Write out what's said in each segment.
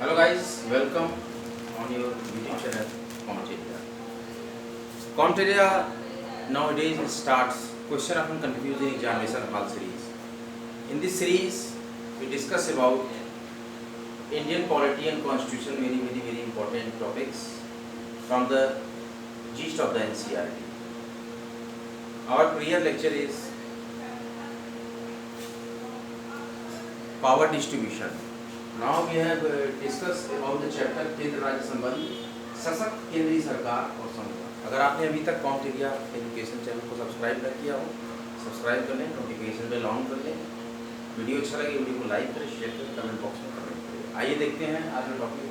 Hello guys, welcome on your YouTube channel Comteria. Comteria nowadays starts question often confused in examination hall series. In this series, we discuss about Indian polity and constitution, very important topics from the gist of the NCERT. Our prior lecture is power distribution. Now we have discussed about the chapter केंद्र राज्य संबंध सशक्त केंद्रीय सरकार और संघ। अगर आपने अभी तक कॉम्टेरिया एजुकेशन चैनल को सब्सक्राइब न किया हो, सब्सक्राइब कर लें, नोटिफिकेशन बेल ऑन कर लें। वीडियो अच्छा लगे वीडियो को लाइक करें, शेयर करें, कमेंट बॉक्स में कमेंट करें। आइए देखते हैं आज का टॉपिक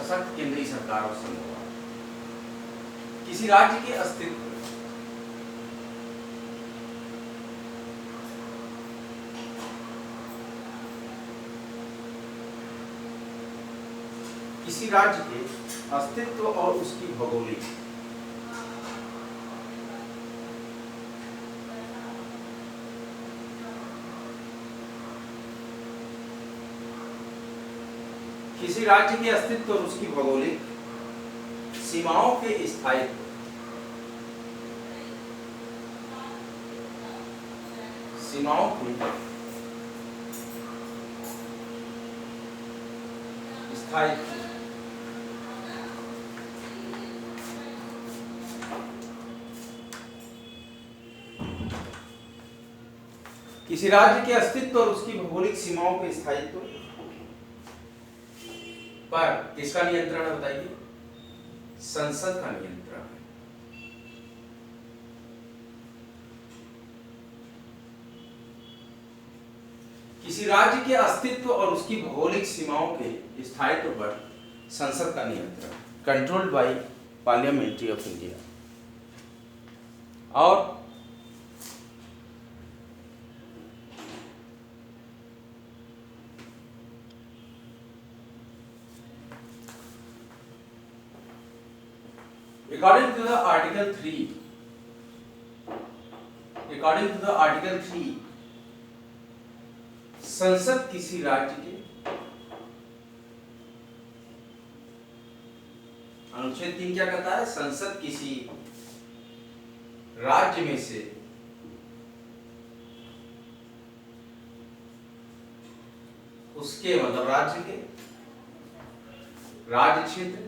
सशक्त केंद्रीय सरकार और संघ। किसी राज्य के अस्तित्व किसी राज्य के अस्तित्व और उसकी भौगोलिक किसी राज्य के अस्तित्व और उसकी भौगोलिक सीमाओं के स्थायित्व सीमाओं के स्थायित्व किसी राज्य के अस्तित्व और उसकी भौगोलिक सीमाओं के स्थायित्व पर किसका नियंत्रण है बताइए? संसद का नियंत्रण है। किसी राज्य के अस्तित्व और उसकी भौगोलिक सीमाओं के स्थायित्व पर संसद का नियंत्रण, controlled by parliamentary of India. और according to the article 3 संसद किसी राज्य के अनुच्छेद 3 क्या कहता है? संसद किसी राज्य में से उसके मतलब राज्य के राज्य क्षेत्र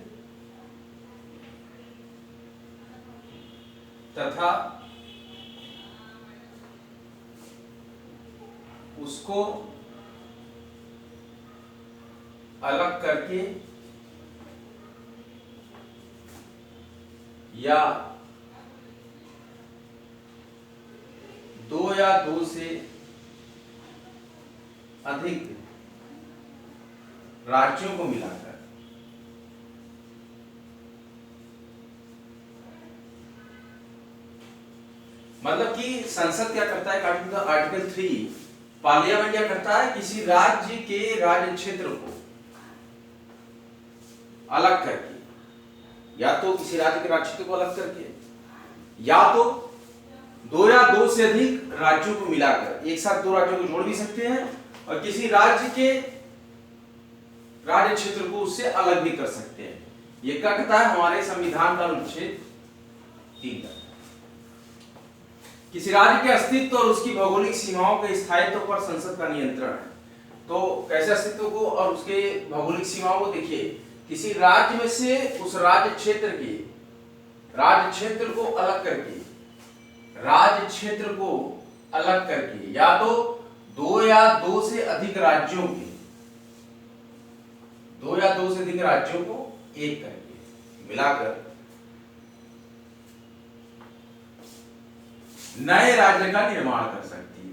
तथा उसको अलग करके या दो या दो से अधिक राज्यों को मिलाकर मतलब कि संसद क्या करता है? According to the article 3 parliament क्या करता है? किसी राज्य के राज्य क्षेत्र को अलग करके, या तो किसी राज्य के राज्य क्षेत्र को अलग करके, या तो दो या दो से अधिक राज्यों को मिलाकर, एक साथ दो राज्यों को जोड़ भी सकते हैं, और किसी राज्य के राज्य क्षेत्र को उससे अलग भी कर सकते हैं। ये क्या कहता है? हमारे संविधान का अनुच्छेद 3 का। किसी राज्य के अस्तित्व और उसकी भौगोलिक सीमाओं के स्थायित्व पर संसद का नियंत्रण है। तो कैसे अस्तित्व को और उसके भौगोलिक सीमाओं को देखिए, किसी राज्य में से उस राज्य क्षेत्र को अलग करके, राज्य क्षेत्र को अलग करके, या तो दो या दो से अधिक राज्यों को एक करके मिलाकर नए राज्य का निर्माण कर सकती है।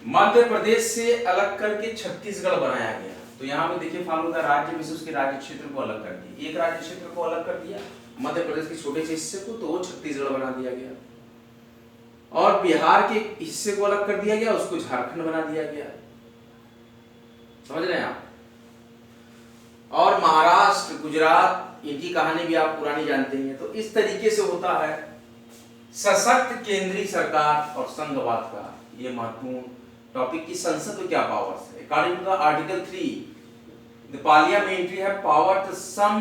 मध्य प्रदेश से अलग करके छत्तीसगढ़ बनाया गया। तो यहां पे देखिए फॉलो द राज्य में से उसके राज्य क्षेत्र को अलग कर दिया, एक राज्य क्षेत्र को अलग कर दिया मध्य प्रदेश के छोटे से हिस्से को, तो वो छत्तीसगढ़ बना दिया गया। और बिहार के हिस्से को अलग कर दिया गया, उसको झारखंड बना दिया गया। समझ रहे हैं आप? और महाराष्ट्र, गुजरात इनकी कहानी भी आप पुरानी जानते हैं। तो इस तरीके से होता है सशक्त केंद्रीय सरकार और संघवाद का ये महत्वपूर्ण टॉपिक की संसद में क्या पावर्स है। According to the article 3 the parliamentary have power to some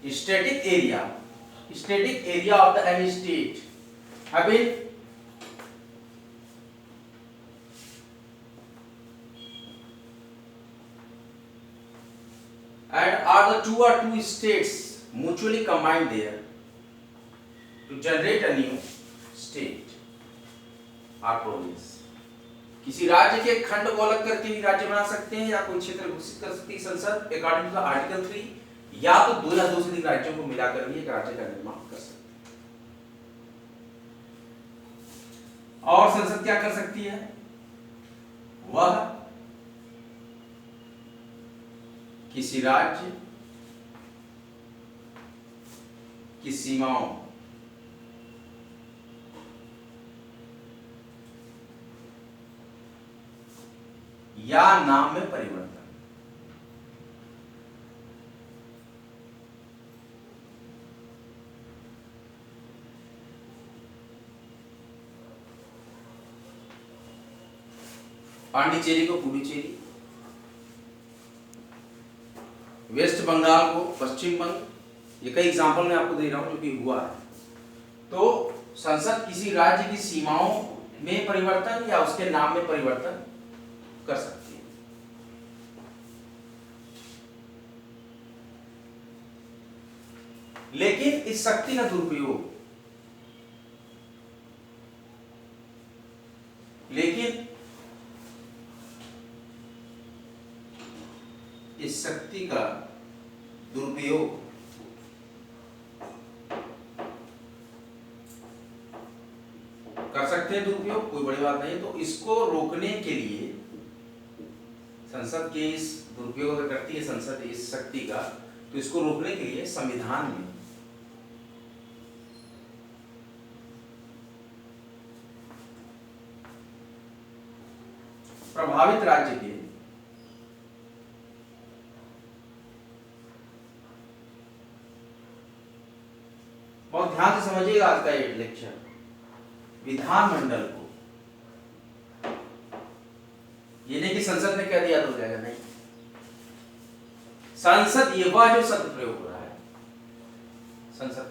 static area of the any state have been and are the two or two states mutually combined there to generate a new state or province। किसी राज्य के खंड को अलग करके भी राज्य बना सकते हैं या कोई क्षेत्र घोषित कर सकती है संसद अकॉर्डिंग टू द आर्टिकल 3, या तो दो या दो से अधिक राज्यों को मिलाकर भी एक राज्य का निर्माण कर सकते हैं। और संसद क्या कर सकती है, वह किसी राज्य की सीमाओं या नाम में परिवर्तन, पांडिचेरी को पुडुचेरी, वेस्ट बंगाल को पश्चिम बंग, ये कई एग्जांपल मैं आपको दे रहा हूं जो कि हुआ है। तो संसद किसी राज्य की सीमाओं में परिवर्तन या उसके नाम में परिवर्तन कर सकती है। लेकिन इस शक्ति का दुरुपयोग, इस शक्ति का दुरुपयोग कर सकते हैं, दुरुपयोग कोई बड़ी बात नहीं। तो इसको रोकने के लिए संसद के इस दुरुपयोग अगर करती है संसद इस शक्ति का, तो इसको रोकने के लिए संविधान में प्रभावित राज्य के बहुत ध्यान से समझिएगा आज का ये लेक्चर, विधानमंडल को, ये नहीं कि संसद ने कह दिया तो हो जाएगा, नहीं। संसद ये वह जो शब्द प्रयोग हो रहा है, संसद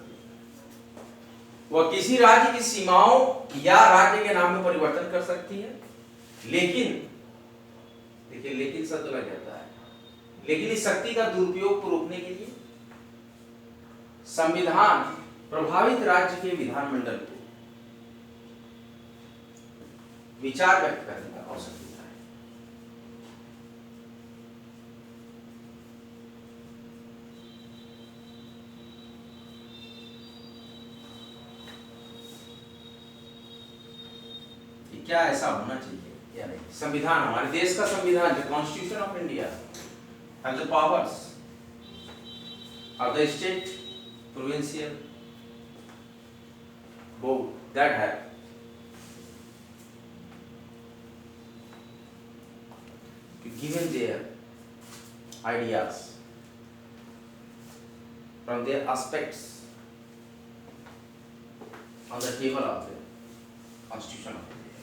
वह किसी राज्य की सीमाओं या राज्य के नाम में परिवर्तन कर सकती है, लेकिन देखिए लेकिन शब्द लग जाता है, लेकिन इस शक्ति का दुरुपयोग को रोकने के लिए संविधान प्रभावित राज्य के विधानमंडल को विचार व्यक्त करने का अवसर देता है। कि क्या ऐसा होना चाहिए या नहीं। संविधान, हमारे देश का संविधान, the constitution of India have the powers of the state, provincial board that have given their ideas from their aspects on the table of the constitution of India।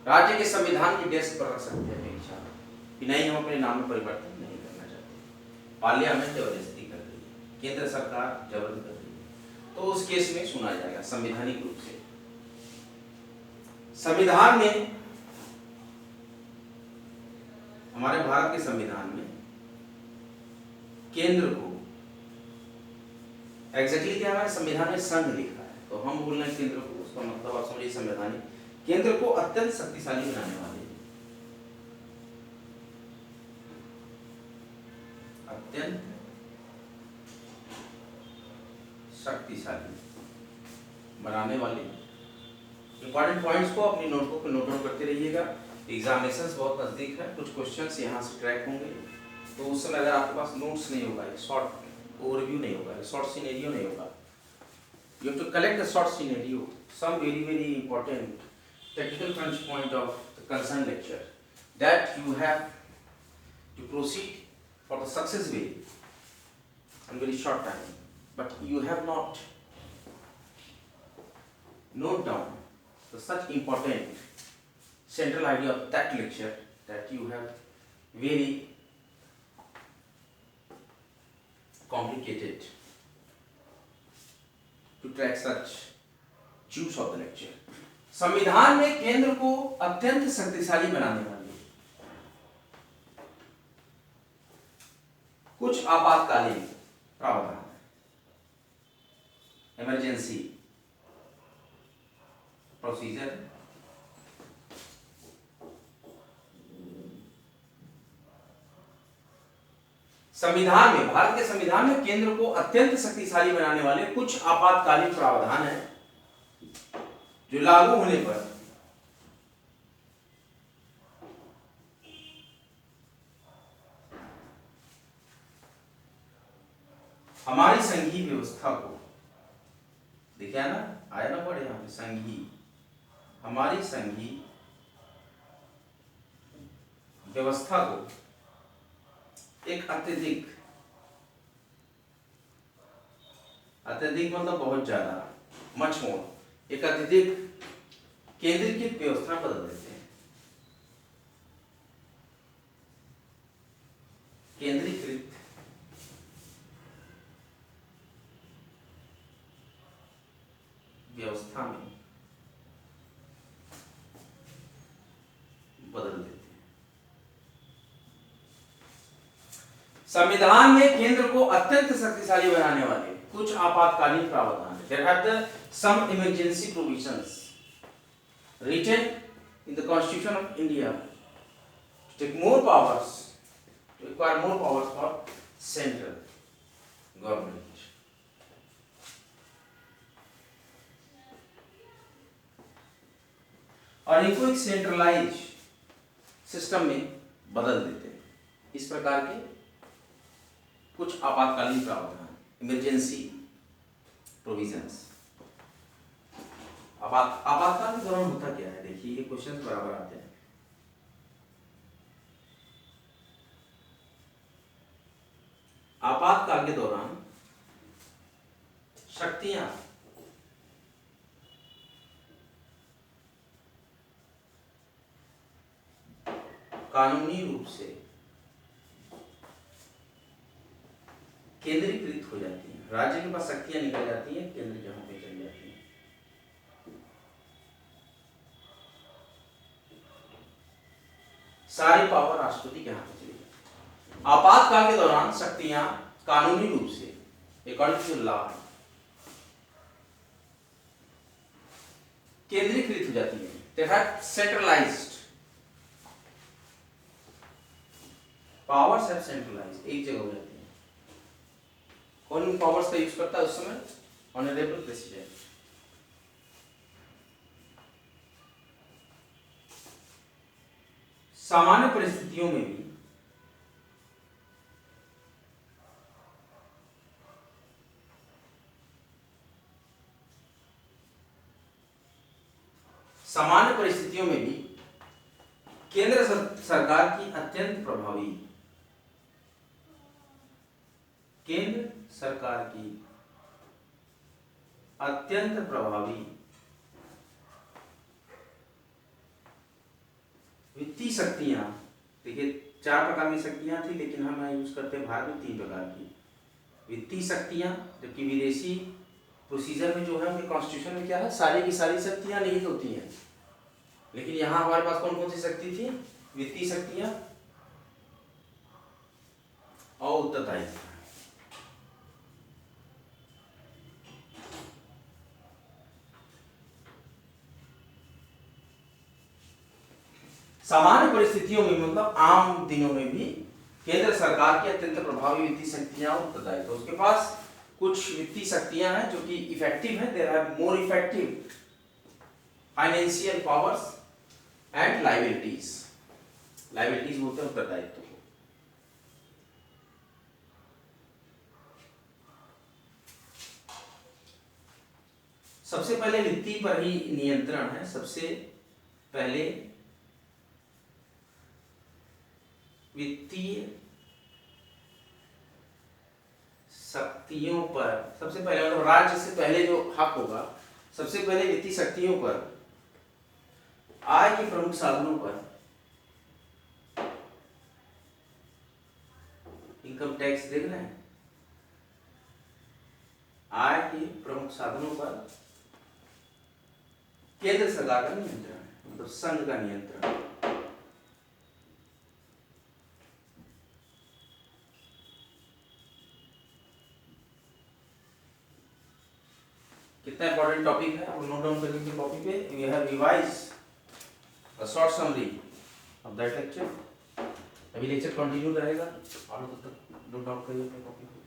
राज्य के संविधान की डेस्क पर रख सकते हैं इच्छा कि नहीं हम अपने नाम में परिवर्तन नहीं करना चाहते, पार्लियामेंट जबरदस्ती कर रही है, केंद्र सरकार जबरदस्ती कर रही है, तो उस केस में सुना जाएगा संवैधानिक रूप से। संविधान में, हमारे भारत के संविधान में केंद्र को एग्जैक्टली क्या है, संविधान में संघ लिखा है, तो हम बोल रहे हैं केंद्र को, उसका मतलब आप समझिए संवैधानिक, केंद्र को अत्यंत शक्तिशाली बनाने वाले, अत्यंत शक्तिशाली बनाने वाले इंपॉर्टेंट पॉइंट्स को अपनी नोटबुक पे नोट डाउन करते रहिएगा। एग्जामिनेशंस बहुत नजदीक है, कुछ क्वेश्चंस यहाँ से ट्रैक होंगे, तो उस समय अगर आपके पास नोट्स नहीं होगा, शॉर्ट ओवरव्यू नहीं होगा, शॉर्ट सिनेरियो नहीं होगा, you have to collect the short scenario, some very very important technical crunch point of the concerned lecture that you have to proceed for the success way in very short time, but you have not note down the such important central idea of that lecture, that you have very complicated to track such juice of the lecture. संविधान में केंद्र को अत्यंत शक्तिशाली बनाने वाले कुछ आपातकालीन प्रावधान, इमरजेंसी प्रोसीजर, संविधान में, भारत के संविधान में केंद्र को अत्यंत शक्तिशाली बनाने वाले कुछ आपातकालीन प्रावधान हैं जो लागू होने पर हमारी संघीय व्यवस्था को, देखिए ना, आया ना पढ़े यहाँ पे संघीय, हमारी संघीय व्यवस्था को एक अत्यधिक मतलब बहुत ज्यादा, मच मोर, एक अत्यधिक केंद्रीकृत व्यवस्था बदल देते हैं। केंद्रीकृत व्यवस्था में बदल देते हैं। संविधान में केंद्र को अत्यंत शक्तिशाली बनाने वाले कुछ आपातकालीन प्रावधान, there are the some emergency provisions written in the Constitution of India to take more powers, to acquire more powers for central government. और इनको एक सेंट्रलाइज सिस्टम में बदल देते हैं। इस प्रकार के कुछ आपातकालीन प्रावधान, इमरजेंसी प्रोविजंस। आपातकाल के दौरान होता क्या है, देखिए ये क्वेश्चन बराबर आते हैं। आपातकाल के दौरान शक्तियां कानूनी रूप से केंद्रीकृत हो जाती हैं। राज्य के पास शक्तियां निकल जाती हैं, केंद्र जहां पे चली जाती हैं। सारी पावर राष्ट्रपति के हाथ में चली जाती है। आपातकाल के दौरान शक्तियां कानूनी रूप से अकॉर्डिंग टू लॉ केंद्रीकृत हो जाती है। They have centralised, powers have centralised, एक जगह हो जाती है। कौन इन पावर्स का यूज करता है उस समय? Honourable president. सामान्य परिस्थितियों में भी केंद्र सरकार की अत्यंत प्रभावी, केंद्र सरकार की अत्यंत प्रभावी वित्तीय शक्तियां, देखिए 4 प्रकार की शक्तियां थी, लेकिन हम यूज करते हैं भारत में 3 प्रकार की वित्तीय शक्तियां, जबकि विदेशी प्रोसीजर में जो है उनके कॉन्स्टिट्यूशन में क्या है, सारी की सारी शक्तियां निहित होती हैं। लेकिन यहां हमारे पास कौन कौन सी शक्ति थी? वित्तीय शक्तियां और उत्तरदायित्व। सामान्य परिस्थितियों में, मतलब आम दिनों में भी केंद्र सरकार की अत्यंत प्रभावी वित्तीय शक्तियां और उत्तरदायित्व। उसके पास कुछ वित्तीय शक्तियां हैं जो कि इफेक्टिव हैं, they have more effective financial powers and liabilities. Liabilities बोलते हैं उत्तरदायित्व को। सबसे पहले वित्तीय पर ही नियंत्रण है। सबसे पहले वित्तीय शक्तियों पर, सबसे पहले मतलब राज्य से पहले जो हक होगा, सबसे पहले वित्तीय शक्तियों पर, आय के प्रमुख साधनों पर इनकम टैक्स देखना है। आय के प्रमुख साधनों पर केंद्र सरकार का नियंत्रण है, मतलब संघ का नियंत्रण। कितना इंपॉर्टेंट टॉपिक है, आप नोट डाउन कर लीजिए कॉपी पे। We have revise a short summary of that lecture. अभी लेक्चर कंटिन्यू रहेगा और तब तक नोट डाउन करिए अपने कॉपी पे।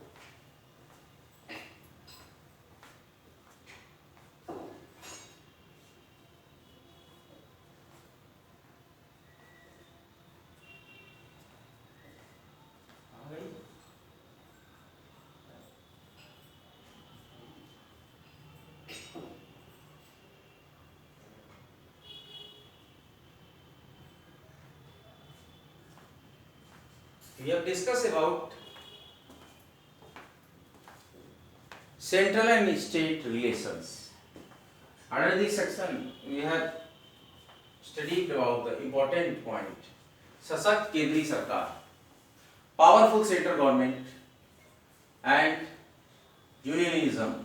We have discussed about central and state relations. Under this section, we have studied about the important point: सशक्त केंद्रीय सरकार, powerful central government, and unionism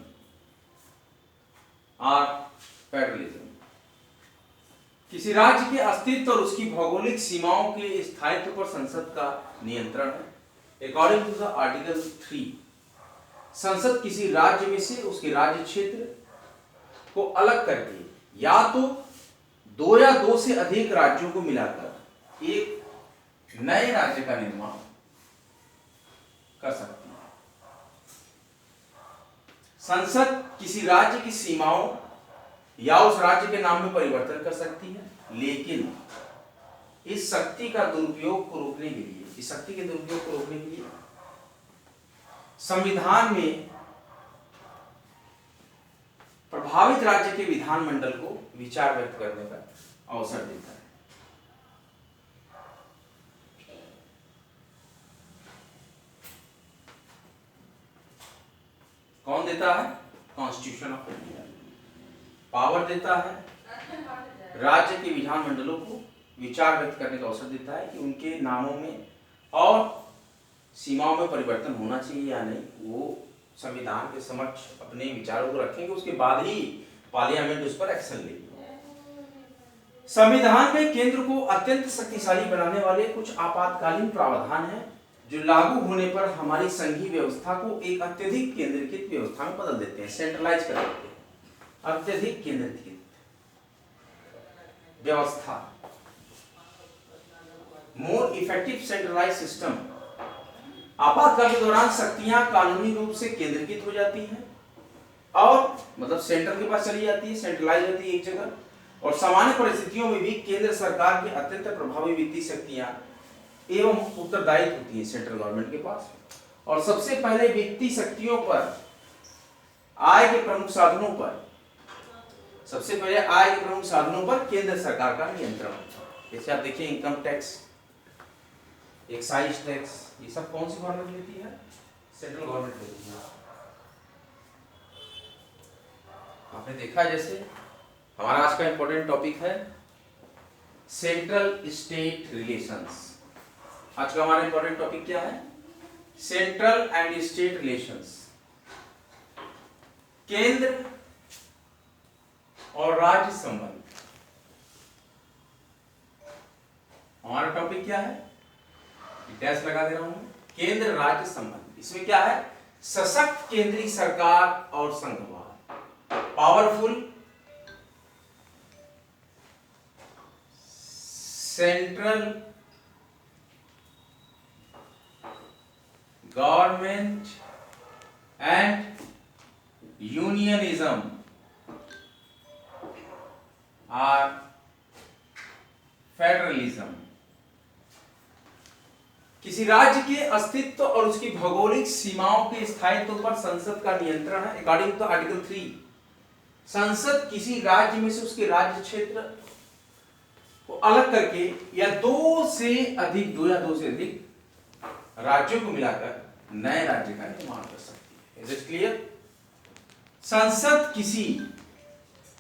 or federalism. किसी राज्य के अस्तित्व और उसकी भौगोलिक सीमाओं के स्थायित्व पर संसद का नियंत्रण है। अकॉर्डिंग टू द आर्टिकल 3, संसद किसी राज्य में से उसके राज्य क्षेत्र को अलग करके या तो दो या दो से अधिक राज्यों को मिलाकर एक नए राज्य का निर्माण कर सकती है। संसद किसी राज्य की सीमाओं या उस राज्य के नाम में परिवर्तन कर सकती है, लेकिन इस शक्ति का दुरुपयोग को रोकने के लिए, इस शक्ति के दुरुपयोग को रोकने के लिए संविधान में प्रभावित राज्य के विधानमंडल को विचार व्यक्त करने का अवसर देता है। कौन देता है? कॉन्स्टिट्यूशन ऑफ इंडिया पावर देता है राज्य के विधानमंडलों को विचार व्यक्त करने का अवसर देता है कि उनके नामों में और सीमाओं में परिवर्तन होना चाहिए या नहीं। वो संविधान के समक्ष अपने विचारों को रखेंगे, उसके बाद ही पार्लियामेंट उस पर एक्शन लेगी। संविधान में केंद्र को अत्यंत शक्तिशाली बनाने वाले कुछ आपातकालीन प्रावधान हैं जो लागू होने पर हमारी संघीय व्यवस्था को एक अत्यधिक केंद्रीकृत व्यवस्था में बदल देते हैं, सेंट्रलाइज कर देते हैं। अत्यधिक केंद्रीकृत व्यवस्था, मोर इफेक्टिव सेंट्रलाइज सिस्टम। आपातकाल के दौरान शक्तियां कानूनी रूप से केंद्रीकृत हो जाती हैं और मतलब सेंटर के पास चली जाती है, सेंट्रलाइज होती है एक जगह। और सामान्य परिस्थितियों में भी केंद्र सरकार की अत्यंत प्रभावी वित्तीय शक्तियां एवं उत्तरदायित्व होती है सेंट्रल गवर्नमेंट के पास। और सबसे पहले वित्तीय शक्तियों पर, आय के प्रमुख साधनों पर, सबसे पहले आय के प्रमुख साधनों पर केंद्र सरकार का नियंत्रण होता है। जैसे आप देखिए इनकम टैक्स, एक्साइज टैक्स, ये सब कौन सी गवर्नमेंट लेती है? सेंट्रल गवर्नमेंट लेती है। आपने देखा जैसे हमारा आज का इंपॉर्टेंट टॉपिक है सेंट्रल स्टेट रिलेशंस। आज का हमारा इंपॉर्टेंट टॉपिक क्या है? सेंट्रल एंड स्टेट रिलेशंस, केंद्र और राज्य संबंध। हमारा टॉपिक क्या है? डैश लगा दे रहा हूं, केंद्र राज्य संबंध। इसमें क्या है? सशक्त केंद्रीय सरकार और संघवाद, powerful central government and unionism और फेडरलिज्म। किसी राज्य के अस्तित्व और उसकी भौगोलिक सीमाओं के स्थायित्व पर संसद का नियंत्रण है। अकॉर्डिंग टू आर्टिकल 3, संसद किसी राज्य में से उसके राज्य क्षेत्र को अलग करके या दो या दो से अधिक राज्यों को मिलाकर नए राज्य का निर्माण कर सकती इज इट क्लियर? संसद किसी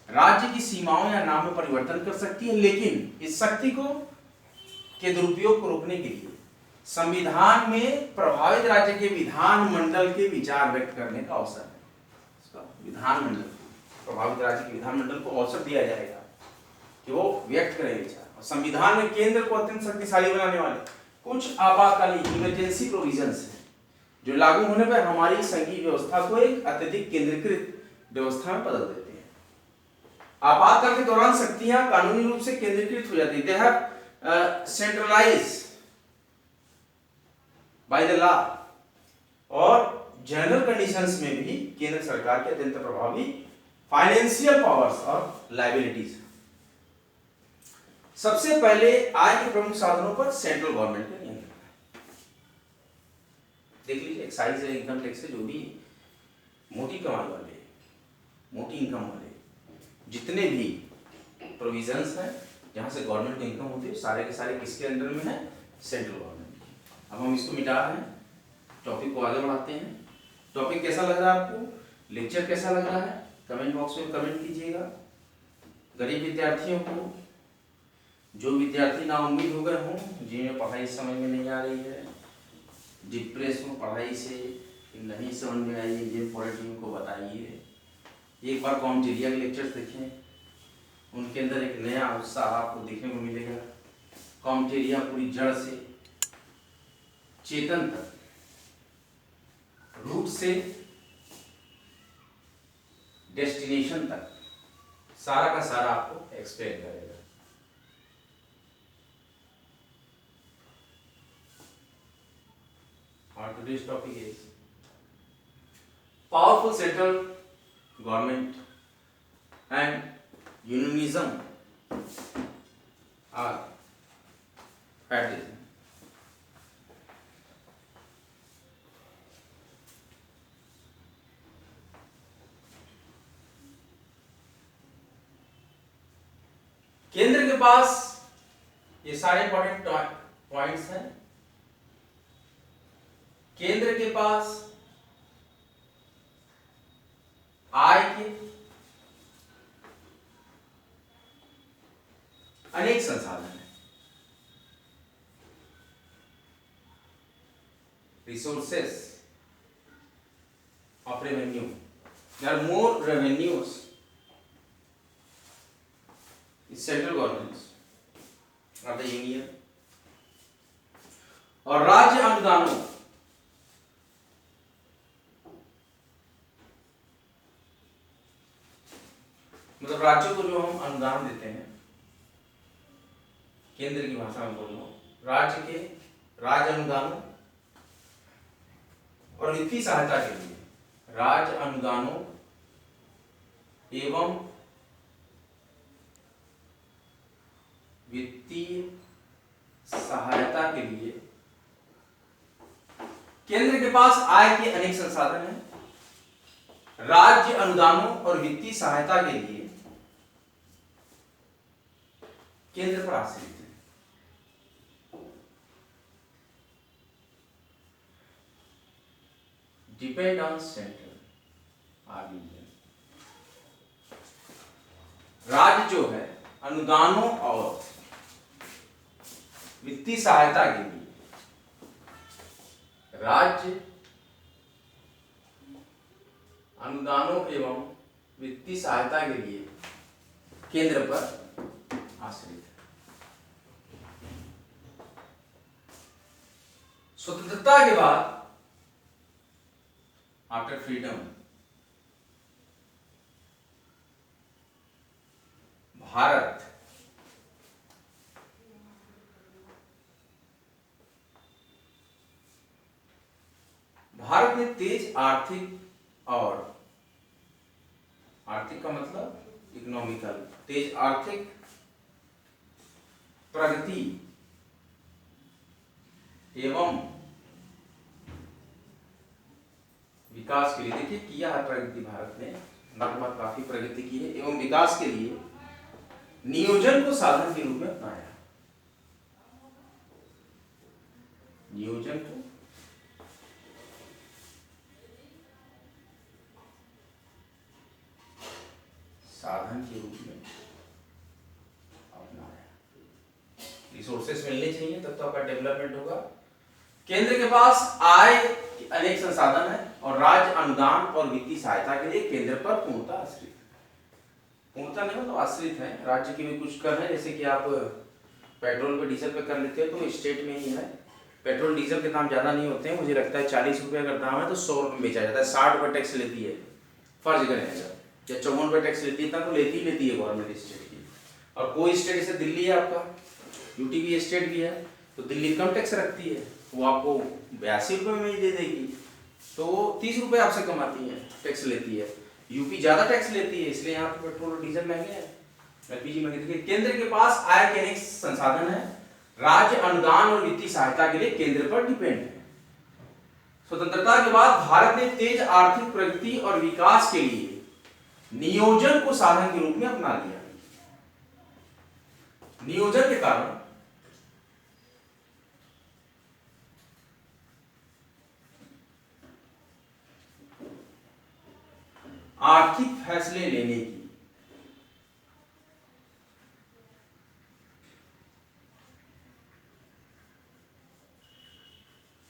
राज्य की सीमाओं या नाम में परिवर्तन कर सकती है, लेकिन इस शक्ति को के दुरुपयोग को रोकने के लिए संविधान में प्रभावित राज्य के विधानमंडल के विचार व्यक्त करने का अवसर है। विधानमंडल, प्रभावित राज्य के विधानमंडल को अवसर दिया जाएगा कि वो व्यक्त करें विचार। और संविधान में केंद्र को अत्यंत शक्तिशाली बनाने वाले कुछ आपातकालीन इमरजेंसी प्रोविजंस हैं, जो लागू होने पर हमारी संघीय व्यवस्था को एक अत्यधिक केंद्रीकृत व्यवस्था में बदल देते हैं। आपातकाल के दौरान शक्तियां कानूनी रूप से केंद्रीकृत हो जाती है। They have centralised by the law. और जनरल कंडीशंस में भी केंद्र सरकार के अत्यंत प्रभावी फाइनेंशियल पावर्स और लायबिलिटीज। सबसे पहले आय के प्रमुख साधनों पर सेंट्रल गवर्नमेंट का नियंत्रण। देख लीजिए, एक्साइज है, इनकम टैक्स है, जो भी मोटी कमाई वाले, मोटी इनकम वाले जितने भी प्रोविजंस हैं जहां से गवर्नमेंट को इनकम होती है, सारे के सारे किसके अंडर में है? Central government. अब हम इसको मिटा रहे हैं, टॉपिक को आगे बढ़ाते हैं। टॉपिक कैसा लग रहा है आपको? लेक्चर कैसा लग रहा है? कमेंट बॉक्स में कमेंट कीजिएगा। गरीब विद्यार्थियों को, जो विद्यार्थी नाउम्मीद हो गए हों, जिन्हें पढ़ाई समझ में नहीं आ रही है, डिप्रेस हो पढ़ाई से, नहीं समझ में आई, ये पूरी टीम को बताइए। एक बार कॉम्टेरिया के लेक्चर्स देखें, उनके अंदर एक नया उत्साह आपको देखने को मिलेगा। कॉम्टेरिया पूरी जड़ से चेतन तक, रूट से डेस्टिनेशन तक सारा का सारा आपको एक्सप्लेन करेगा। और today's topic is powerful central government and unionism are federalism. केंद्र के पास ये सारे इंपॉर्टेंट पॉइंट्स हैं। केंद्र के पास आय के अनेक संसाधन हैं। Resources of revenue, there are more revenues central government of the union. और राज्य अनुदानों, मतलब राज्यों को जो हम अनुदान देते हैं, केंद्र की भाषा में बोल रहा हूं, राज्य के राज्य अनुदानों और वित्तीय सहायता के लिए, राज्य अनुदानों एवं वित्तीय सहायता के लिए केंद्र के पास आय के अनेक संसाधन हैं। राज्य अनुदानों और वित्तीय सहायता के लिए केंद्र पर आश्रित है। Depend on central organisation. राज्य जो है अनुदानों और वित्तीय सहायता के लिए, राज्य अनुदानों एवं वित्तीय सहायता के लिए केंद्र पर आश्रित है। स्वतंत्रता के बाद, आफ्टर फ्रीडम, भारत ने तेज आर्थिक और आर्थिक का मतलब इकोनॉमिकल, तेज आर्थिक प्रगति एवं विकास के लिए, देखिए किया है प्रगति, भारत ने लगभग काफी प्रगति की है, एवं विकास के लिए नियोजन को साधन के रूप में अपनाया। नियोजन को साधन के रूप में अपनाया। रिसोर्सेस मिलने चाहिए तब तो आपका डेवलपमेंट होगा। केंद्र के पास आय के अनेक संसाधन है और राज्य अनुदान और वित्तीय सहायता के लिए केंद्र पर पूर्णतः आश्रित है। पूर्णतः नहीं मतलब आश्रित है। राज्य के भी कुछ कर है, जैसे कि आप पेट्रोल पे डीजल पे कर लेते हो तो स्टेट में ही है। पेट्रोल डीजल के दाम ज़्यादा नहीं होते हैं, मुझे लगता है 40 रुपये अगर दाम है तो 100 रुपये बेचा जाता है। 60 रुपये टैक्स लेती है फर्ज करें अगर, या 54 रुपये टैक्स लेती है, इतना तो लेती है गवर्नमेंट स्टेट की। और कोई स्टेट जैसे दिल्ली है आपका, यूटी भी स्टेट भी है, तो दिल्ली कम टैक्स रखती है, वो आपको 82 रुपये में ही दे देगी, तो 30 रुपये आपसे कमाती है, टैक्स लेती है। यूपी ज़्यादा टैक्स लेती है, इसलिए यहाँ पे पेट्रोल और डीजल महंगे हैं, एलपीजी महंगे। केंद्र के पास आय के अनेक संसाधन है, राज्य अनुदान और वित्तीय सहायता के लिए केंद्र पर डिपेंड है। स्वतंत्रता के बाद भारत ने तेज आर्थिक प्रगति और विकास के लिए नियोजन को साधन के रूप में अपना लिया। नियोजन के कारण आर्थिक फैसले लेने की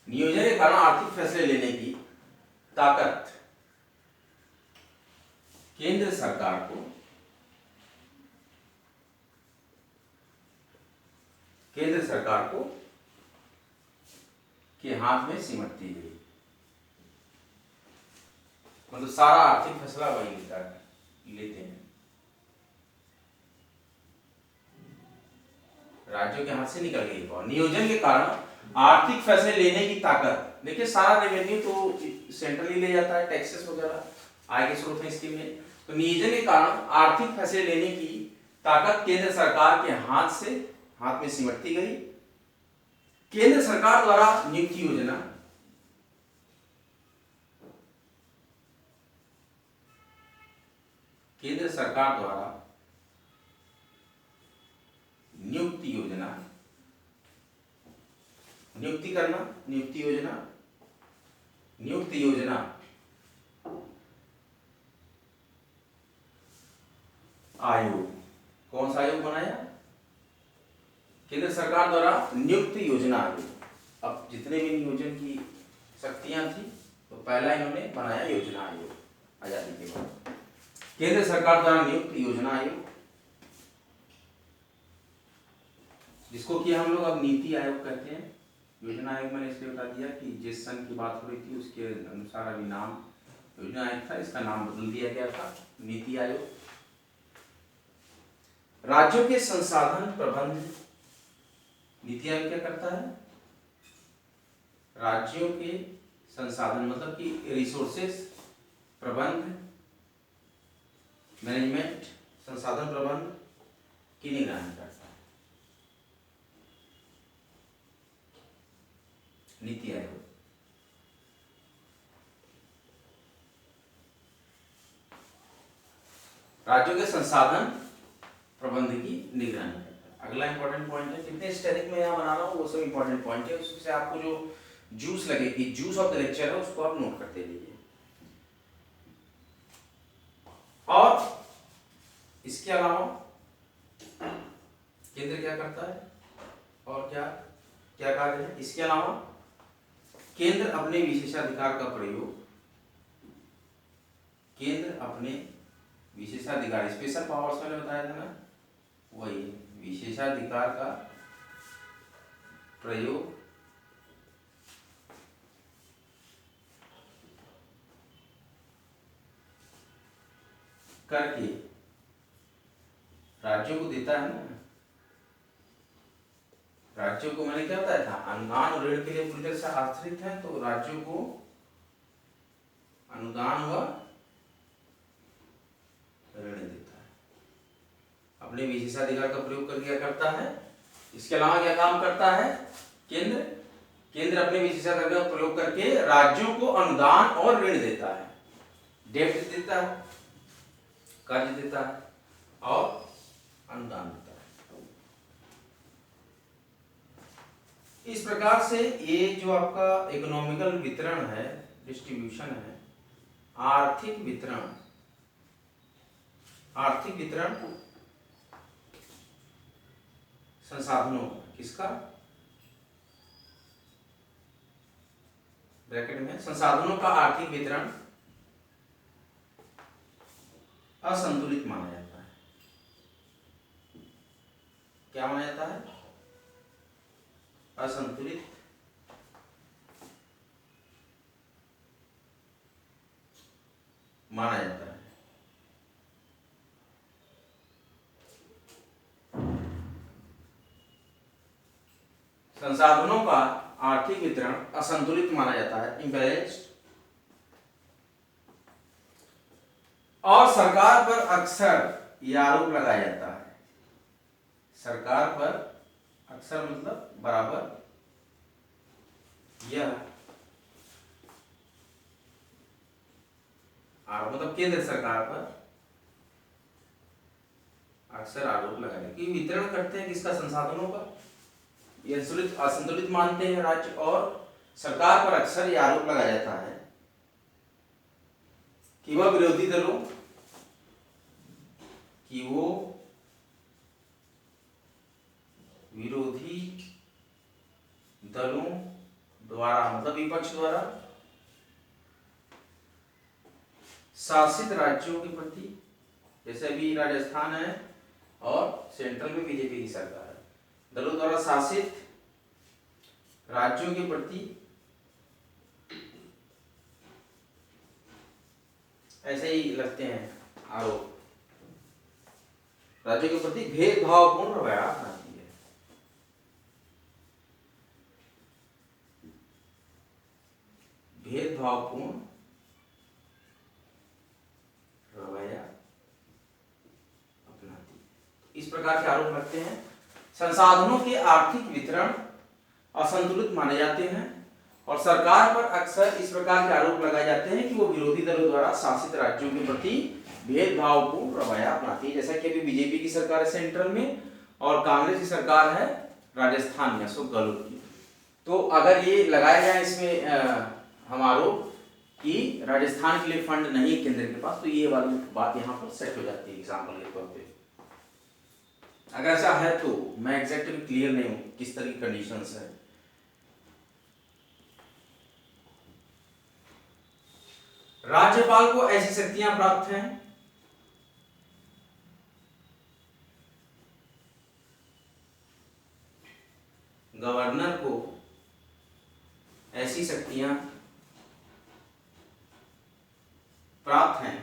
नियोजन के कारण आर्थिक फैसले लेने की ताकत केंद्र सरकार को के हाथ में सिमटती गई। मतलब सारा आर्थिक फैसला वही लेते हैं, राज्यों के हाथ से निकल गई। और नियोजन के कारण आर्थिक फैसले लेने की ताकत, देखिए सारा रेवेन्यू तो सेंट्रली ले जाता है, टैक्सेस वगैरह आय के स्रोत हैं स्कीम में, तो नियोजन के कारण आर्थिक फैसले लेने की ताकत केंद्र सरकार के हाथ में सिमटती गई। केंद्र सरकार द्वारा नियुक्त योजना केंद्र सरकार द्वारा नियुक्त योजना, नियुक्ति करना, नियुक्त योजना आयोग, कौन सा आयोग बनाया? केंद्र सरकार द्वारा नियुक्त योजना आयोग। अब जितने भी नियोजन की शक्तियां थी तो पहला इन्होंने बनाया योजना आयोग आजादी के बाद। केंद्र सरकार द्वारा नियुक्त योजना आयोग, जिसको कि हम लोग अब नीति आयोग कहते हैं। योजना आयोग मैंने इसलिए बता दिया कि जिस सन की बात हो रही थी उसके अनुसार अभी नाम योजना आयोग था, इसका नाम बदल दिया गया था नीति आयोग। राज्यों के संसाधन प्रबंध, नीति आयोग क्या करता है? राज्यों के संसाधन मतलब कि रिसोर्सेस प्रबंध, मैनेजमेंट, संसाधन प्रबंध की निगरानी करता है नीति आयोग। राज्यों के संसाधन प्रबंध की निगरानी करता है। अगला इंपॉर्टेंट पॉइंट है, कितने स्टेरिक में यहाँ बना रहा हूँ वो सब इंपॉर्टेंट पॉइंट है, उससे आपको जो जूस लगेगी, जूस ऑफ द लेक्चर है, उसको आप नोट करते रहिए। और इसके अलावा केंद्र क्या करता है और क्या क्या कार्य है? इसके अलावा केंद्र अपने विशेषाधिकार का प्रयोग, केंद्र अपने विशेषाधिकार, स्पेशल पावर्स मैंने बताया था ना, वही विशेषाधिकार का प्रयोग करके राज्यों को देता है ना। राज्यों को मैंने क्या बताया था? अनुदान और ऋण के लिए पूरी तरह से आश्रित है, तो राज्यों को अनुदान व ऋण देता है, अपने विशेषाधिकार का प्रयोग करके क्या करता है? इसके अलावा क्या काम करता है केंद्र अपने विशेषाधिकार का प्रयोग करके राज्यों को अनुदान और ऋण देता है, डेब्ट देता है, कर्ज देता है और अनुदान देता है। इस प्रकार से ये जो आपका इकोनॉमिकल वितरण है, डिस्ट्रीब्यूशन है, आर्थिक वितरण आर्थिक वितरण संसाधनों किसका, ब्रैकेट में संसाधनों का आर्थिक वितरण असंतुलित माना जाता है। क्या माना जाता है, असंतुलित माना जाता है। संसाधनों का आर्थिक वितरण असंतुलित माना जाता है, इम्बैलेंस्ड। और सरकार पर अक्सर यह आरोप लगाया जाता है, सरकार पर अक्सर मतलब बराबर, यह मतलब केंद्र सरकार पर अक्सर आरोप लगाया कि वितरण करते हैं किसका, संसाधनों का, ये असंतुलित मानते हैं राज्य, और सरकार पर अक्सर यह आरोप लगाया जाता है कि वह विरोधी दलों द्वारा मतलब विपक्ष द्वारा शासित राज्यों के प्रति, जैसे अभी राजस्थान है और सेंट्रल में बीजेपी की सरकार है, दलों द्वारा शासित राज्यों के प्रति ऐसे ही लगते हैं आरोप, राज्यों के प्रति भेदभावपूर्ण रवैया अपनाती है। भेदभावपूर्ण रवैया अपनाती है, इस प्रकार के आरोप लगते हैं। संसाधनों के आर्थिक वितरण असंतुलित माने जाते हैं और सरकार पर अक्सर इस प्रकार के आरोप लगाए जाते हैं कि वो विरोधी दलों द्वारा शासित राज्यों के प्रति भेदभावपूर्ण रवैया अपनाती है। जैसा कि अभी बीजेपी की सरकार है सेंट्रल में और कांग्रेस की सरकार है राजस्थान में अशोक गहलोत की। तो अगर ये लगाया जाए इसमें हम आरोप कि राजस्थान के लिए फंड नहीं है केंद्र के पास, तो ये वाली बात यहाँ पर सेट हो जाती है एग्जाम्पल के तौर पे। अगर ऐसा है तो मैं एग्जैक्टली क्लियर नहीं हूँ किस तरह की कंडीशंस है। राज्यपाल को ऐसी शक्तियां प्राप्त हैं गवर्नर को ऐसी शक्तियां प्राप्त हैं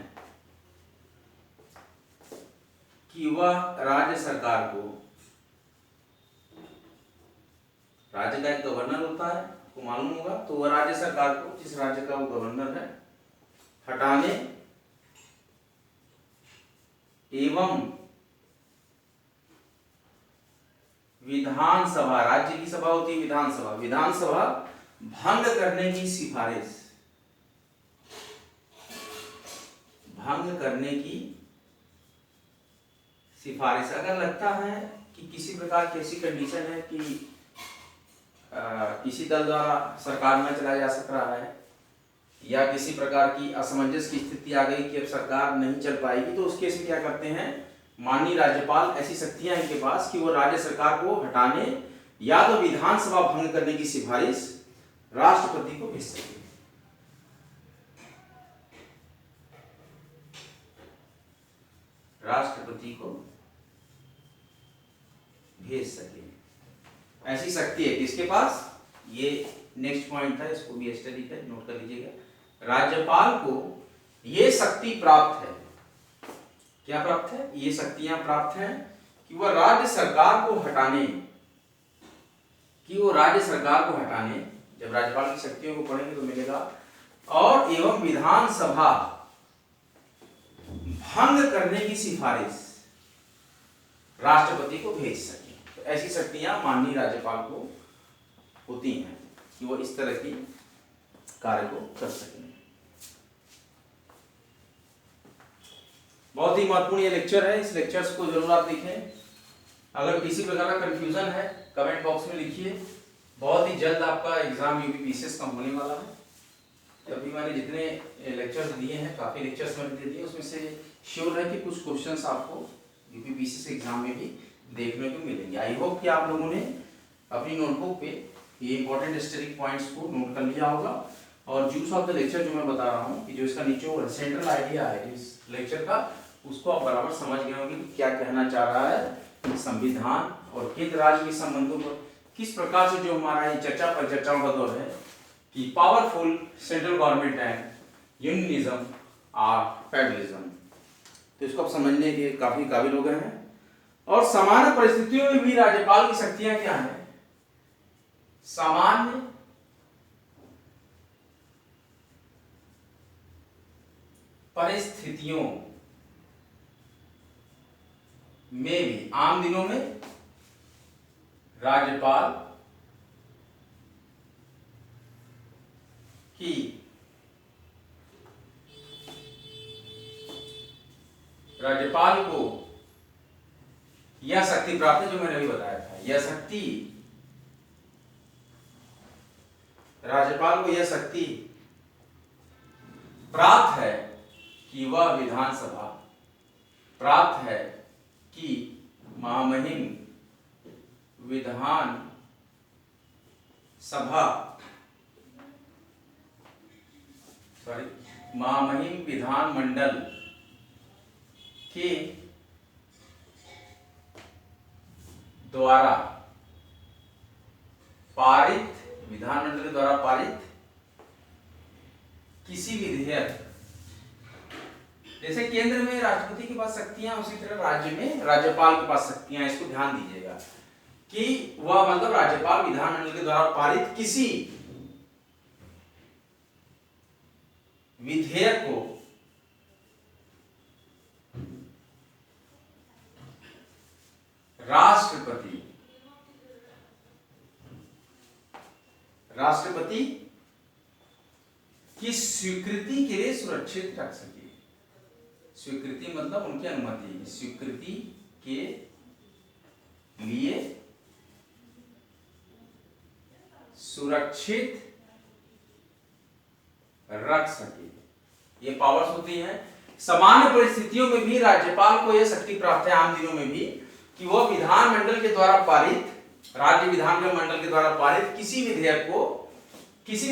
कि वह राज्य सरकार को, राज्य का एक गवर्नर होता है आपको मालूम होगा, तो वह राज्य सरकार को, जिस राज्य का वो गवर्नर है, हटाने एवं विधानसभा, राज्य की सभा होती है विधानसभा, विधानसभा भंग करने की सिफारिश, भंग करने की सिफारिश। अगर लगता है कि किसी प्रकार की ऐसी कंडीशन है कि किसी दल द्वारा सरकार में चला जा सक रहा है या किसी प्रकार की असमंजस की स्थिति आ गई कि अब सरकार नहीं चल पाएगी, तो उस केस में क्या करते हैं, माननीय राज्यपाल ऐसी शक्तियां हैं इनके पास कि वो राज्य सरकार को हटाने या तो विधानसभा भंग करने की सिफारिश राष्ट्रपति को भेज सके। राष्ट्रपति को भेज सके, ऐसी शक्ति है किसके पास, ये नेक्स्ट पॉइंट था, इसको भी स्टडी कर नोट कर लीजिएगा। राज्यपाल को ये शक्ति प्राप्त है, क्या प्राप्त है, ये शक्तियां प्राप्त हैं कि वह राज्य सरकार को हटाने, जब राज्यपाल की शक्तियों को पढ़ेंगे तो मिलेगा, और एवं विधानसभा भंग करने की सिफारिश राष्ट्रपति को भेज सके। तो ऐसी शक्तियां माननीय राज्यपाल को होती हैं कि वो इस तरह की कार्य को कर सकें। बहुत ही महत्वपूर्ण ये लेक्चर है, इस लेक्चर्स को जरूर आप देखें। अगर किसी प्रकार का कंफ्यूजन है कमेंट बॉक्स में लिखिए। बहुत ही जल्द आपका एग्जाम यूपीपीसीएस का होने वाला है अभी मैंने जितने लेक्चर्स दिए हैं, काफ़ी लेक्चर्स मैंने दे दिए, उसमें से श्योर है कि कुछ क्वेश्चंस आपको यूपीपीसीसी एग्जाम में भी देखने को मिलेंगे। आई होप कि आप लोगों ने अपनी नोटबुक पे ये इंपॉर्टेंट हिस्टोरिक पॉइंट्स को नोट कर लिया होगा, और जूस ऑफ द लेक्चर जो मैं बता रहा हूँ कि जो इसका निचोड़ सेंट्रल आइडिया है इस लेक्चर का, उसको आप बराबर समझ गए होंगे कि क्या कहना चाह रहा है। संविधान और केंद्र राज्य के संबंधों पर किस प्रकार से जो हमारा ये चर्चाओं का दौर है कि powerful central government and unionism और फेडरलिज्म, तो इसको आप समझने के काफी काबिल हो गए हैं। और सामान्य परिस्थितियों में भी राज्यपाल की शक्तियां क्या हैं? सामान्य परिस्थितियों में भी, आम दिनों में राज्यपाल की राज्यपाल को यह शक्ति प्राप्त है, जो मैंने अभी बताया था, यह शक्ति राज्यपाल को यह शक्ति प्राप्त है कि वह विधानसभा प्राप्त है कि महामहिम विधान सभा महामहिम विधानमंडल के द्वारा पारित, विधानमंडल के द्वारा पारित किसी विधेयक, जैसे केंद्र में राष्ट्रपति के पास शक्तियां, उसी तरह राज्य में राज्यपाल के पास शक्तियां। इसको ध्यान दीजिएगा कि वह मतलब राज्यपाल विधानमंडल के द्वारा पारित किसी विधेयक को राष्ट्रपति की स्वीकृति के लिए सुरक्षित रख सके। स्वीकृति मतलब उनकी अनुमति, स्वीकृति के लिए सुरक्षित रख सके, ये पावर्स होती हैं। सामान्य परिस्थितियों में भी राज्यपाल को यह शक्ति प्राप्त है, आम दिनों में भी, कि वह विधानमंडल के द्वारा पारित, राज्य विधानमंडल के द्वारा पारित किसी भी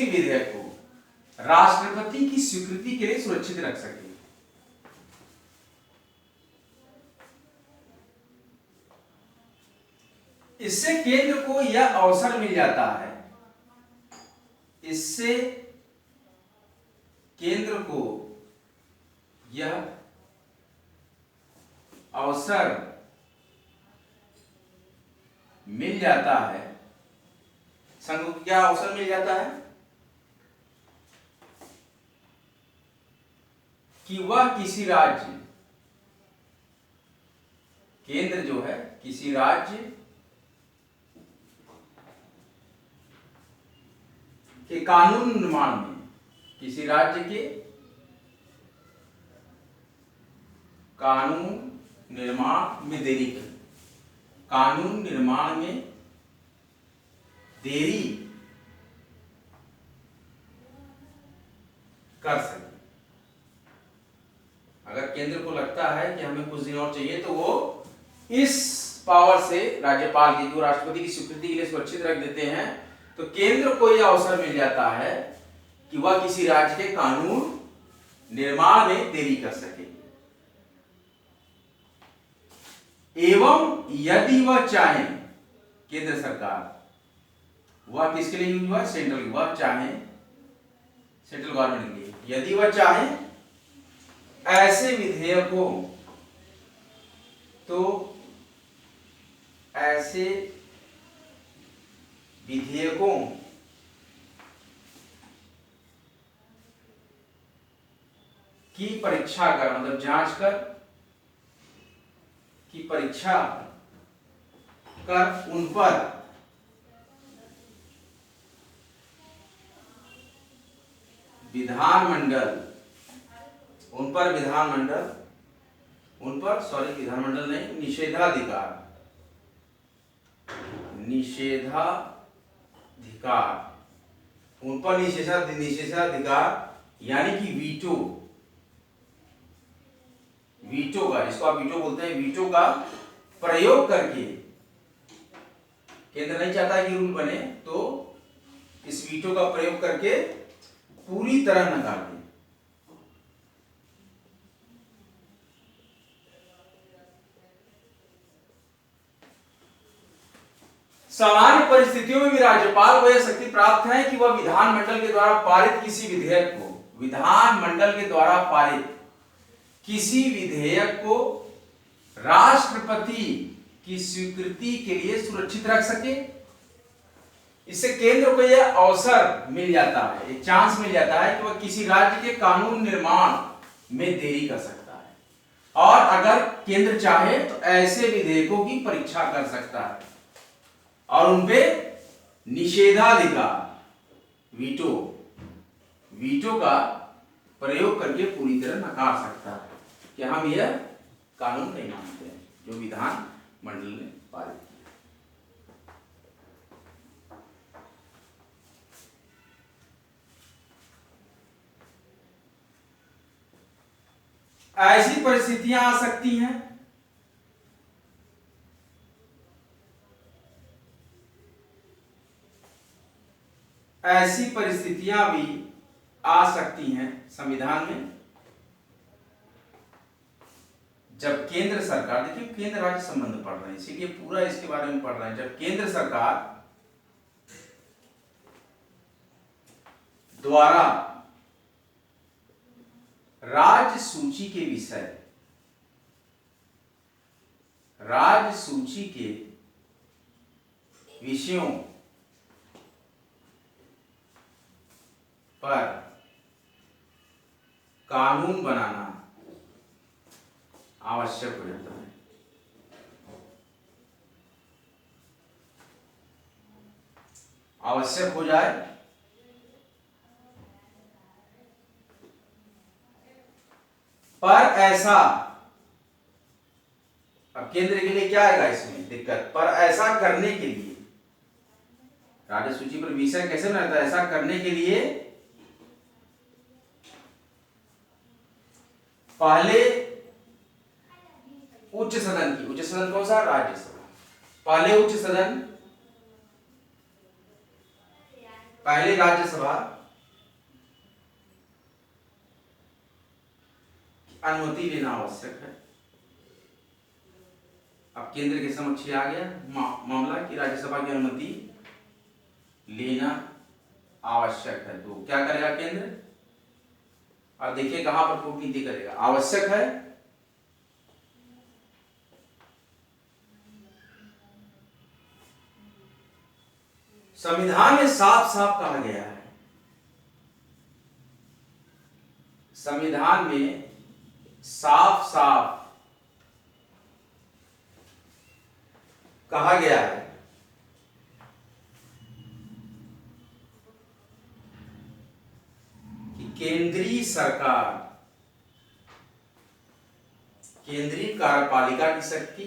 विधेयक को राष्ट्रपति की स्वीकृति के लिए सुरक्षित रख सके। इससे केंद्र को यह अवसर मिल जाता है, इससे केंद्र को यह अवसर मिल जाता है, संघ को क्या अवसर मिल जाता है कि वह किसी राज्य, केंद्र जो है किसी राज्य के कानून निर्माण में, किसी राज्य के कानून निर्माण में देरी कर, कानून निर्माण में देरी कर सके। अगर केंद्र को लगता है कि हमें कुछ दिन और चाहिए, तो वो इस पावर से राज्यपाल की, जो राष्ट्रपति की स्वीकृति के लिए सुरक्षित रख देते हैं, तो केंद्र को यह अवसर मिल जाता है कि वह किसी राज्य के कानून निर्माण में देरी कर सके। एवं यदि वह चाहे, केंद्र सरकार, वह किसके लिए यूज हुआ? सेंट्रल, वह चाहे सेंट्रल गवर्नमेंट के लिए, यदि वह चाहे ऐसे विधेयकों, तो ऐसे विधेयकों की परीक्षा कर, मतलब जांच कर, की परीक्षा कर उन पर विधानमंडल, विधानमंडल नहीं, निषेधाधिकार उन पर निषेधाधिकार यानी कि वीटो का, जिसको आप वीटो बोलते हैं, वीटो का प्रयोग करके, केंद्र नहीं चाहता कि रूल बने तो इस वीटो का प्रयोग करके पूरी तरह नकार दें। सामान्य परिस्थितियों में भी राज्यपाल को यह शक्ति प्राप्त है कि वह विधानमंडल के द्वारा पारित किसी विधेयक को राष्ट्रपति की स्वीकृति के लिए सुरक्षित रख सके। इससे केंद्र को यह अवसर मिल जाता है, एक चांस मिल जाता है कि वह किसी राज्य के कानून निर्माण में देरी कर सकता है, और अगर केंद्र चाहे तो ऐसे विधेयकों की परीक्षा कर सकता है और उनपे निषेधाधिकार वीटो का प्रयोग करके पूरी तरह नकार सकता है कि हम यह कानून नहीं मानते हैं जो विधान मंडल ने पारित किया। ऐसी परिस्थितियां आ सकती हैं भी आ सकती हैं संविधान में, जब केंद्र सरकार, देखिए केंद्र राज्य संबंध पढ़ रहे हैं इसीलिए पूरा इसके बारे में पढ़ रहे हैं, जब केंद्र सरकार द्वारा राज्य सूची के विषयों पर कानून बनाना आवश्यक हो जाता है। आवश्यक हो जाए पर ऐसा, अब केंद्र के लिए क्या आएगा इसमें दिक्कत, पर ऐसा करने के लिए राज्य सूची पर विषय कैसे बनाता है, ऐसा करने के लिए पहले उच्च सदन कौन सा, राज्यसभा, पहले राज्यसभा अनुमति लेना आवश्यक है। अब केंद्र के समक्ष आ गया मामला कि राज्यसभा की अनुमति लेना आवश्यक है, तो क्या करेगा केंद्र, और देखिए कहां पर कूटनीति करेगा, आवश्यक है संविधान में साफ साफ कहा गया है, संविधान में साफ साफ कहा गया है कि केंद्रीय सरकार, केंद्रीय कार्यपालिका की शक्ति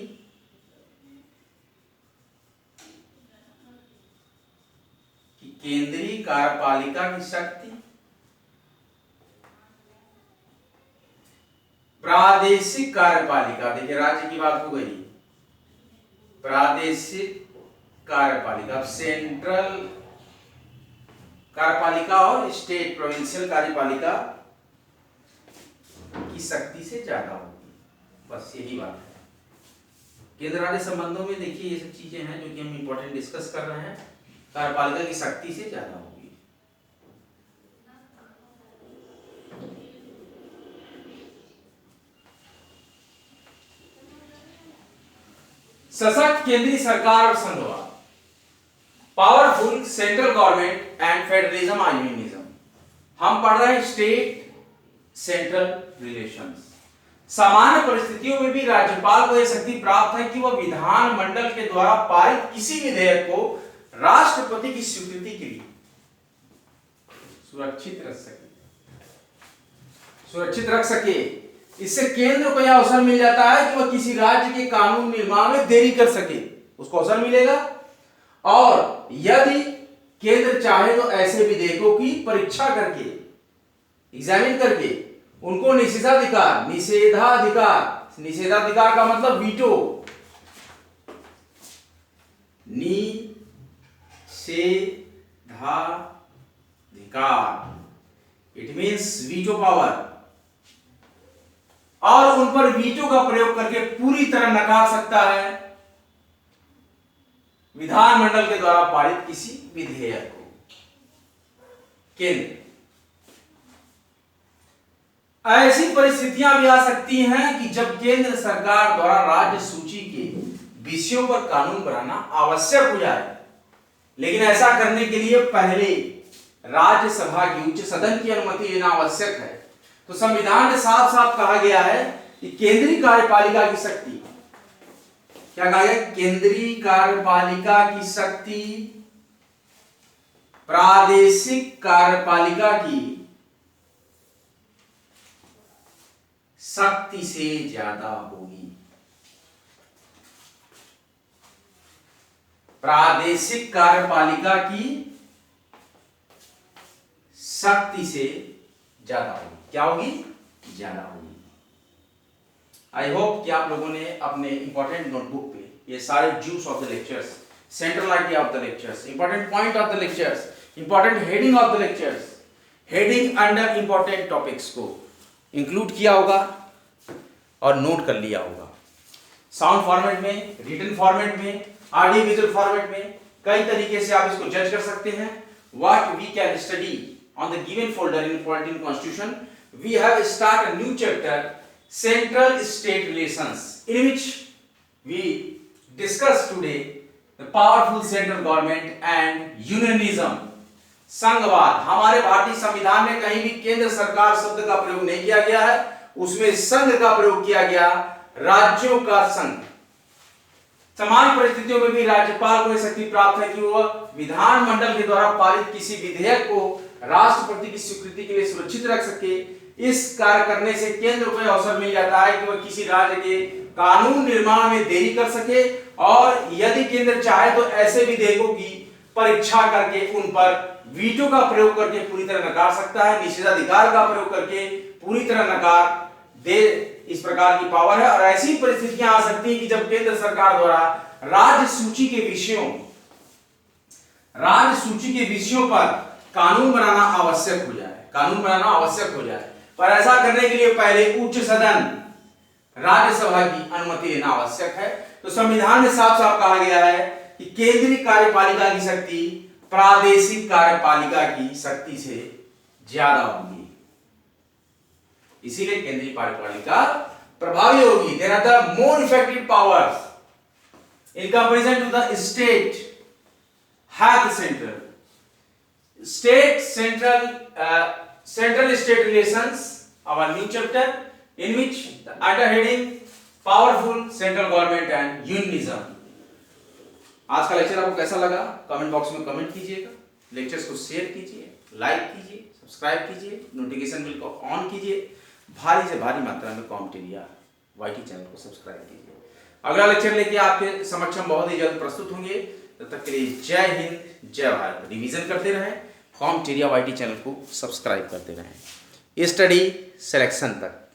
प्रादेशिक कार्यपालिका, देखिए राज्य की बात हो गई, प्रादेशिक कार्यपालिका, अब सेंट्रल कार्यपालिका और स्टेट प्रोविंशियल कार्यपालिका की शक्ति से ज्यादा होगी, बस यही बात है। केंद्र राज्य संबंधों में देखिए ये सब चीजें हैं जो कि हम इंपॉर्टेंट डिस्कस कर रहे हैं, कार्यपालिका की शक्ति से ज्यादा होगी। सशक्त केंद्रीय सरकार और संघवाद, powerful central government and federalism और यूनियनिज्म, हम पढ़ रहे हैं स्टेट सेंट्रल रिलेशंस। सामान्य परिस्थितियों में भी राज्यपाल को यह शक्ति प्राप्त है कि वह विधानमंडल के द्वारा पारित किसी विधेयक को राष्ट्रपति की स्वीकृति के लिए सुरक्षित रख सके। इससे केंद्र को यह अवसर मिल जाता है कि वह किसी राज्य के कानून निर्माण में देरी कर सके, उसको अवसर मिलेगा। और यदि केंद्र चाहे तो ऐसे विधेयकों की परीक्षा करके, एग्जामिन करके उनको निषेधाधिकार, निषेधाधिकार का मतलब वीटो, निषेधाधिकार, इट मींस वीटो पावर, और उन पर वीटो का प्रयोग करके पूरी तरह नकार सकता है विधानमंडल के द्वारा पारित किसी विधेयक को। केंद्र, ऐसी परिस्थितियां भी आ सकती हैं कि जब केंद्र सरकार द्वारा राज्य सूची के विषयों पर कानून बनाना आवश्यक हो जाए, लेकिन ऐसा करने के लिए पहले राज्यसभा की उच्च सदन की अनुमति लेना आवश्यक है। तो संविधान में साफ साफ कहा गया है कि केंद्रीय कार्यपालिका की शक्ति, क्या कहा गया, केंद्रीय कार्यपालिका की शक्ति प्रादेशिक कार्यपालिका की शक्ति से ज्यादा होगी। प्रादेशिक कार्यपालिका की शक्ति से ज्यादा होगी। क्या होगी? ज्यादा होगी। आई होप कि आप लोगों ने अपने इंपॉर्टेंट नोटबुक पे ये सारे juice of the lectures, central of the lectures, important point of the lectures, important heading of the lectures, heading under important topics को इंक्लूड किया होगा और नोट कर लिया होगा। साउंड फॉर्मेट में, रिटन फॉर्मेट में, ऑडियो विजुअल फॉर्मेट में, कई तरीके से आप इसको जज कर सकते हैं। What we can study on the given folder in polity constitution, we have start a new chapter, Central State Relations, in which we discuss today the powerful central government and unionism. संघवाद, हमारे भारतीय संविधान में कहीं भी केंद्र सरकार शब्द का प्रयोग नहीं किया गया है, उसमें संघ का प्रयोग किया गया, राज्यों का संघ। समान परिस्थितियों में भी राज्यपाल को शक्ति प्राप्त है कि वह विधानमंडल के द्वारा पारित किसी विधेयक को राष्ट्रपति की स्वीकृति के लिए सुरक्षित रख सके। इस कार्य करने से केंद्र को अवसर मिल जाता है कि वह किसी राज्य के कानून निर्माण में देरी कर सके, और यदि केंद्र चाहे तो ऐसे विधेयकों की परीक्षा करके उन पर वीटो का प्रयोग करके पूरी तरह नकार सकता है, निषेधाधिकार का प्रयोग करके पूरी तरह नकार दे, इस प्रकार की पावर है। और ऐसी परिस्थितियां आ सकती हैं कि जब केंद्र सरकार द्वारा राज्य सूची के विषयों पर कानून बनाना आवश्यक हो जाए, पर ऐसा करने के लिए पहले उच्च सदन राज्यसभा की अनुमति लेना आवश्यक है। तो संविधान में साफ साफ कहा गया है कि केंद्रीय कार्यपालिका की शक्ति प्रादेशिक कार्यपालिका की शक्ति से ज्यादा होगी, इसीलिए केंद्रीय कार्यपालिका प्रभावी होगी। There are the more effective powers in comparison to the state have the Central State Relations, our new chapter, in which the underheading powerful central government and unionism. आज का लेक्चर आपको कैसा लगा? कमेंट बॉक्स में comment कीजिएगा, lectures को share कीजिए, like कीजिए, सब्सक्राइब कीजिए, नोटिफिकेशन बिल को ऑन कीजिए, भारी से भारी मात्रा में कॉम्पिटेरिया वाईटी चैनल को सब्सक्राइब कीजिए। अगला लेक्चर लेके आपके समक्षम बहुत ही जल्द प्रस्तुत होंगे। तब तक के लिए जय हिंद, जय भारत। रिवीजन करते रहें, कॉम्पिटेरिया वाईटी चैनल को सब्सक्राइब करते रहें, स्टडी सिलेक्शन तक।